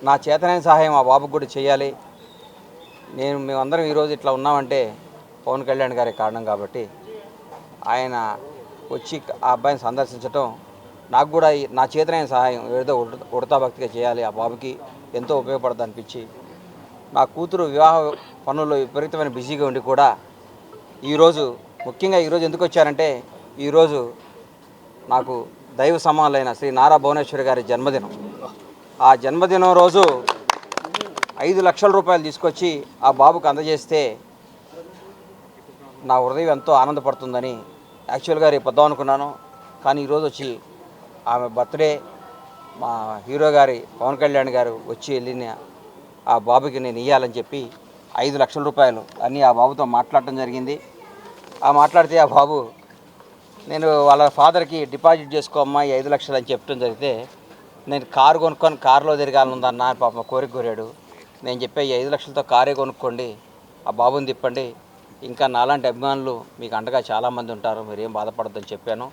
నా చేతనైన సహాయం ఆ బాబుకు కూడా చేయాలి. మేమందరం ఈరోజు ఇట్లా ఉన్నామంటే పవన్ కళ్యాణ్ గారి కారణం కాబట్టి ఆయన వచ్చి ఆ అబ్బాయిని సందర్శించడం నాకు కూడా నా చేతనైన సహాయం ఏదో ఉడతా భక్తిగా చేయాలి, ఆ బాబుకి ఎంతో ఉపయోగపడుతుంది అనిపించి నా కూతురు వివాహ పనుల్లో విపరీతమైన బిజీగా ఉండి కూడా ఈరోజు ముఖ్యంగా ఈరోజు ఎందుకు వచ్చారంటే ఈరోజు నాకు దైవ సమానులైన శ్రీ నారా భువనేశ్వరి గారి జన్మదినం. ఆ జన్మదినం రోజు 5 లక్షల రూపాయలు తీసుకొచ్చి ఆ బాబుకు అందజేస్తే నా హృదయం ఎంతో ఆనందపడుతుందని యాక్చువల్గా రేపు వద్దాం అనుకున్నాను. కానీ ఈరోజు వచ్చి ఆమె బర్త్డే మా హీరో గారి పవన్ కళ్యాణ్ గారు వచ్చి వెళ్ళిన ఆ బాబుకి నేను ఇవ్వాలని చెప్పి 5 లక్షల రూపాయలు అన్నీ ఆ బాబుతో మాట్లాడటం జరిగింది. మాట్లాడితే ఆ బాబు నేను వాళ్ళ ఫాదర్కి డిపాజిట్ చేసుకోమ్మా ఈ 5 లక్షలు అని చెప్పడం జరిగితే నేను కారు కొనుక్కొని కారులో తిరగాలనుందన్న పాప కోరిక కోరాడు. నేను చెప్పే ఈ 5 లక్షలతో కారే కొనుక్కోండి, ఆ బాబుని తిప్పండి, ఇంకా నాలాంటి అభిమానులు మీకు అండగా చాలామంది ఉంటారు, మీరేం బాధపడొద్దని చెప్పాను.